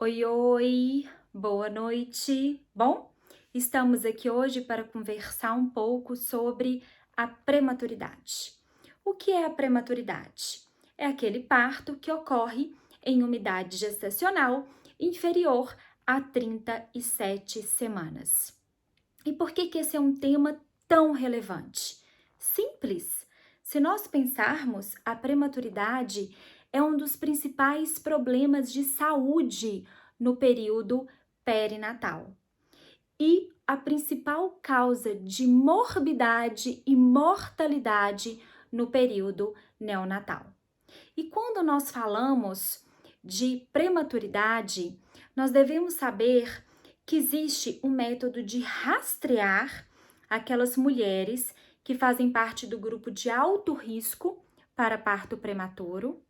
Oi, oi, boa noite. Bom, estamos aqui hoje para conversar um pouco sobre a prematuridade. O que é a prematuridade? É aquele parto que ocorre em uma idade gestacional inferior a 37 semanas. E por que esse é um tema tão relevante? Simples. Se nós pensarmos, a prematuridade é um dos principais problemas de saúde no período perinatal. E a principal causa de morbidade e mortalidade no período neonatal. E quando nós falamos de prematuridade, nós devemos saber que existe um método de rastrear aquelas mulheres que fazem parte do grupo de alto risco para parto prematuro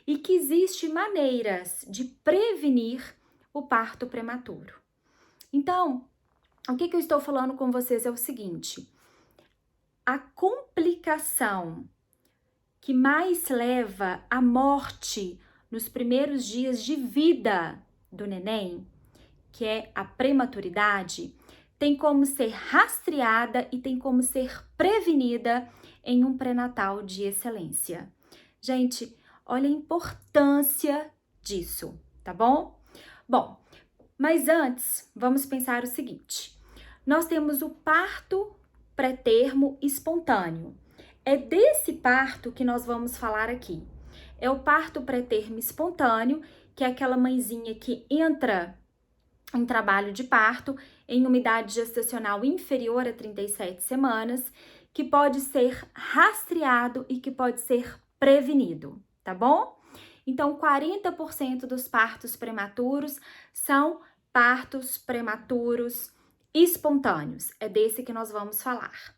e que existe maneiras de prevenir o parto prematuro. Então, o que eu estou falando com vocês é o seguinte: a complicação que mais leva à morte nos primeiros dias de vida do neném, que é a prematuridade, tem como ser rastreada e tem como ser prevenida em um pré-natal de excelência. Gente, olha a importância disso, tá bom? Bom, mas antes, vamos pensar o seguinte: nós temos o parto pré-termo espontâneo. É desse parto que nós vamos falar aqui. É o parto pré-termo espontâneo, que é aquela mãezinha que entra em trabalho de parto em uma idade gestacional inferior a 37 semanas, que pode ser rastreado e que pode ser prevenido, tá bom? Então, 40% dos partos prematuros são partos prematuros espontâneos. É desse que nós vamos falar.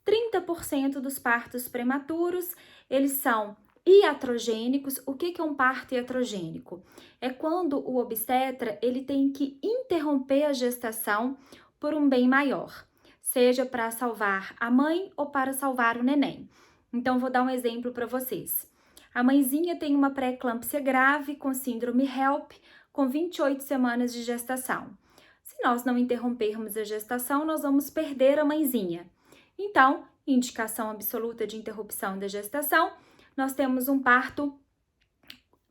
30% dos partos prematuros, eles são iatrogênicos. O que é um parto iatrogênico? É quando o obstetra ele tem que interromper a gestação por um bem maior, seja para salvar a mãe ou para salvar o neném. Então, vou dar um exemplo para vocês. A mãezinha tem uma pré-eclâmpsia grave com síndrome HELP, com 28 semanas de gestação. Se nós não interrompermos a gestação, nós vamos perder a mãezinha. Então, indicação absoluta de interrupção da gestação, nós temos um parto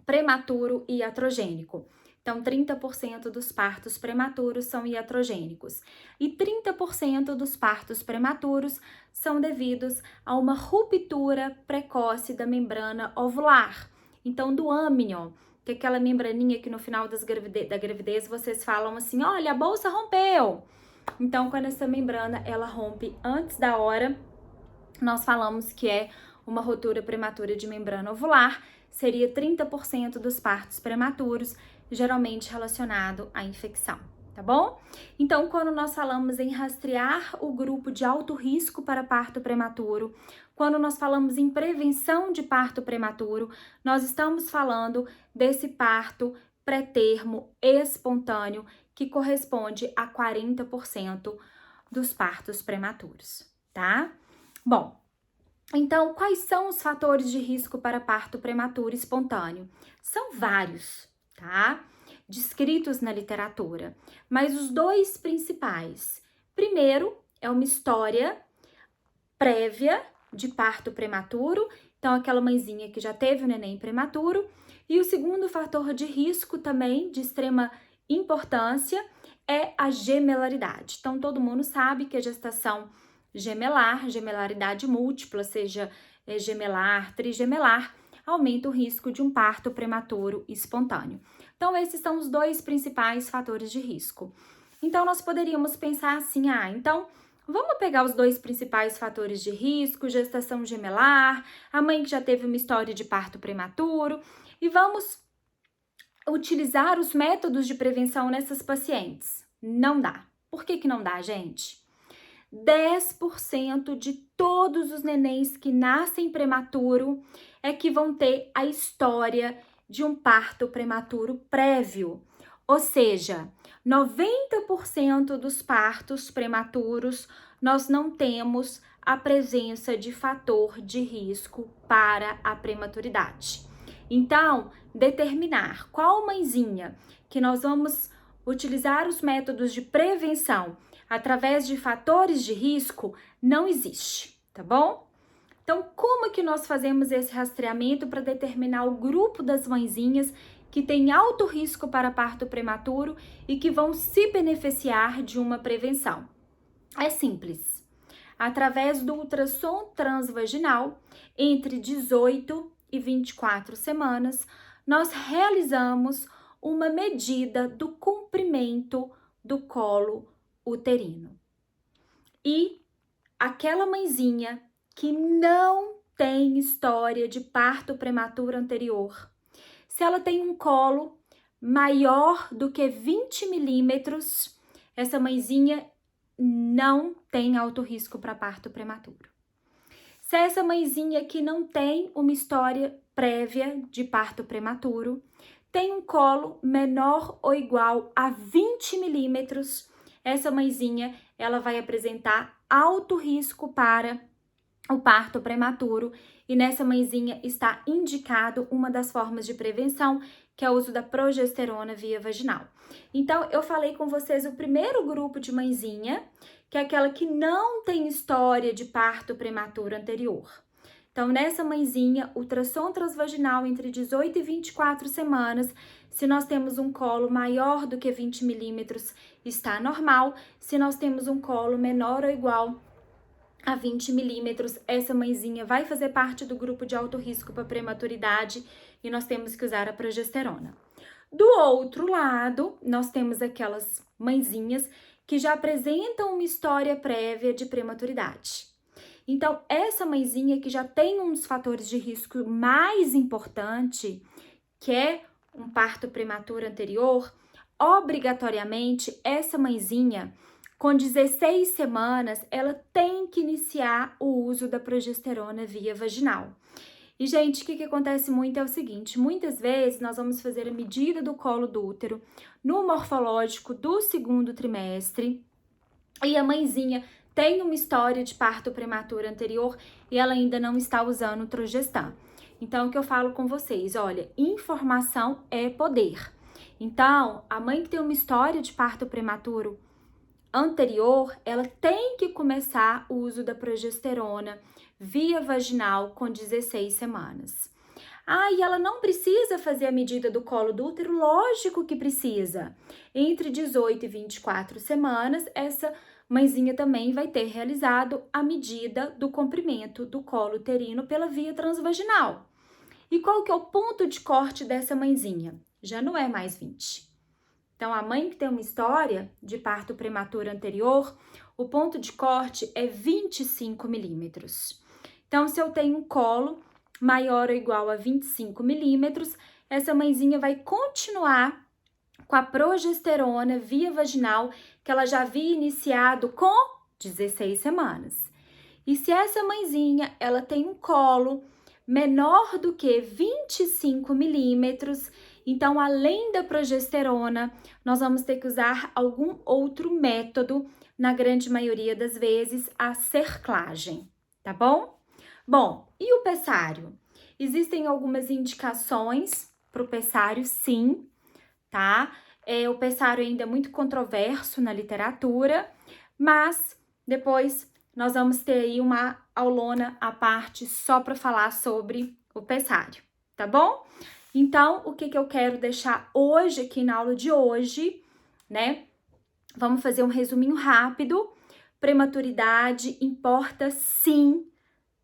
prematuro e iatrogênico. Então, 30% dos partos prematuros são iatrogênicos e 30% dos partos prematuros são devidos a uma ruptura precoce da membrana ovular. Então, do âmnion, que é aquela membraninha que no final da gravidez vocês falam assim: olha, a bolsa rompeu. Então, quando essa membrana ela rompe antes da hora, nós falamos que é uma ruptura prematura de membrana ovular, seria 30% dos partos prematuros, geralmente relacionado à infecção, tá bom? Então, quando nós falamos em rastrear o grupo de alto risco para parto prematuro, quando nós falamos em prevenção de parto prematuro, nós estamos falando desse parto pré-termo espontâneo, que corresponde a 40% dos partos prematuros, tá? Bom, então, quais são os fatores de risco para parto prematuro espontâneo? São vários, tá? Descritos na literatura, mas os dois principais. Primeiro, é uma história prévia de parto prematuro, então aquela mãezinha que já teve o neném prematuro. E o segundo fator de risco também, de extrema importância, é a gemelaridade. Então, todo mundo sabe que a gestação gemelar, gemelaridade múltipla, seja gemelar, trigemelar, aumenta o risco de um parto prematuro espontâneo. Então, esses são os dois principais fatores de risco. Então, nós poderíamos pensar assim: então, vamos pegar os dois principais fatores de risco, gestação gemelar, a mãe que já teve uma história de parto prematuro, e vamos utilizar os métodos de prevenção nessas pacientes. Não dá. Por que não dá, gente? 10% de todos os nenéns que nascem prematuro é que vão ter a história de um parto prematuro prévio. Ou seja, 90% dos partos prematuros nós não temos a presença de fator de risco para a prematuridade. Então, determinar qual mãezinha que nós vamos utilizar os métodos de prevenção através de fatores de risco não existe, tá bom? Então, como que nós fazemos esse rastreamento para determinar o grupo das mãezinhas que tem alto risco para parto prematuro e que vão se beneficiar de uma prevenção? É simples. Através do ultrassom transvaginal, entre 18 e 24 semanas, nós realizamos uma medida do comprimento do colo uterino. E aquela mãezinha que não tem história de parto prematuro anterior, se ela tem um colo maior do que 20 milímetros, essa mãezinha não tem alto risco para parto prematuro. Se essa mãezinha que não tem uma história prévia de parto prematuro, tem um colo menor ou igual a 20 milímetros, essa mãezinha ela vai apresentar alto risco para o parto prematuro, e nessa mãezinha está indicado uma das formas de prevenção, que é o uso da progesterona via vaginal. Então, eu falei com vocês o primeiro grupo de mãezinha, que é aquela que não tem história de parto prematuro anterior. Então, nessa mãezinha, ultrassom transvaginal entre 18 e 24 semanas, se nós temos um colo maior do que 20 milímetros, está normal. Se nós temos um colo menor ou igual a 20 milímetros, essa mãezinha vai fazer parte do grupo de alto risco para prematuridade e nós temos que usar a progesterona. Do outro lado, nós temos aquelas mãezinhas que já apresentam uma história prévia de prematuridade. Então, essa mãezinha que já tem um dos fatores de risco mais importante, que é um parto prematuro anterior, obrigatoriamente, essa mãezinha, com 16 semanas, ela tem que iniciar o uso da progesterona via vaginal. E, gente, o que acontece muito é o seguinte, muitas vezes nós vamos fazer a medida do colo do útero no morfológico do segundo trimestre e a mãezinha tem uma história de parto prematuro anterior e ela ainda não está usando o Trogestan. Então, o que eu falo com vocês, olha, informação é poder. Então, a mãe que tem uma história de parto prematuro anterior, ela tem que começar o uso da progesterona via vaginal com 16 semanas. E ela não precisa fazer a medida do colo do útero? Lógico que precisa. Entre 18 e 24 semanas, essa mãezinha também vai ter realizado a medida do comprimento do colo uterino pela via transvaginal. E qual que é o ponto de corte dessa mãezinha? Já não é mais 20. Então, a mãe que tem uma história de parto prematuro anterior, o ponto de corte é 25 milímetros. Então, se eu tenho um colo maior ou igual a 25 milímetros, essa mãezinha vai continuar com a progesterona via vaginal, que ela já havia iniciado com 16 semanas. E se essa mãezinha, ela tem um colo menor do que 25 milímetros, então, além da progesterona, nós vamos ter que usar algum outro método, na grande maioria das vezes, a cerclagem, tá bom? Bom, e o pessário? Existem algumas indicações para o pessário, sim, tá? O pessário ainda é muito controverso na literatura, mas depois nós vamos ter aí uma aulona à parte só para falar sobre o pessário, tá bom? Então, o que eu quero deixar hoje aqui na aula de hoje, né? Vamos fazer um resuminho rápido. Prematuridade importa sim,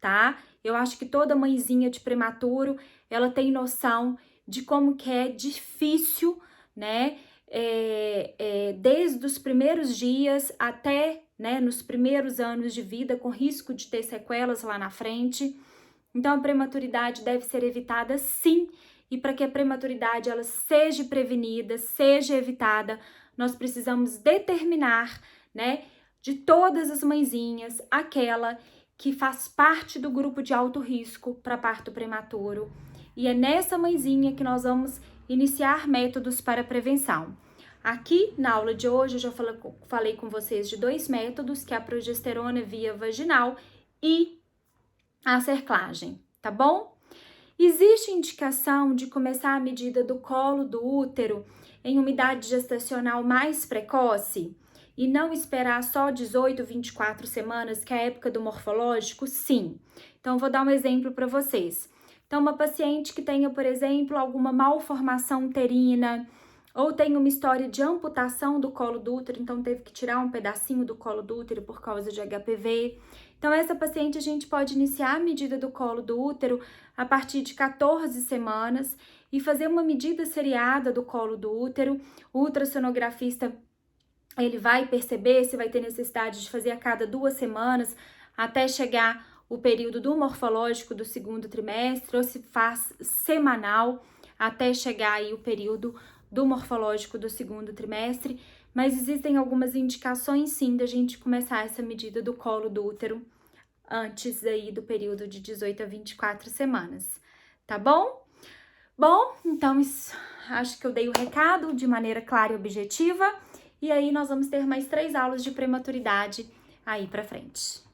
tá? Eu acho que toda mãezinha de prematuro, ela tem noção de como que é difícil, né? Desde os primeiros dias até, né, nos primeiros anos de vida, com risco de ter sequelas lá na frente. Então, a prematuridade deve ser evitada sim. E para que a prematuridade ela seja prevenida, seja evitada, nós precisamos determinar, né, de todas as mãezinhas, aquela que faz parte do grupo de alto risco para parto prematuro. E é nessa mãezinha que nós vamos iniciar métodos para prevenção. Aqui na aula de hoje eu já falei com vocês de dois métodos, que é a progesterona via vaginal e a cerclagem, tá bom? Existe indicação de começar a medida do colo do útero em uma idade gestacional mais precoce e não esperar só 18, 24 semanas, que é a época do morfológico? Sim. Então, vou dar um exemplo para vocês. Então, uma paciente que tenha, por exemplo, alguma malformação uterina ou tem uma história de amputação do colo do útero, então teve que tirar um pedacinho do colo do útero por causa de HPV. Então, essa paciente a gente pode iniciar a medida do colo do útero a partir de 14 semanas e fazer uma medida seriada do colo do útero. O ultrassonografista, ele vai perceber se vai ter necessidade de fazer a cada 2 semanas até chegar o período do morfológico do segundo trimestre, ou se faz semanal até chegar aí o período do morfológico do segundo trimestre, mas existem algumas indicações sim da gente começar essa medida do colo do útero antes aí do período de 18 a 24 semanas, tá bom? Bom, então acho que eu dei o recado de maneira clara e objetiva, e aí nós vamos ter mais 3 aulas de prematuridade aí pra frente.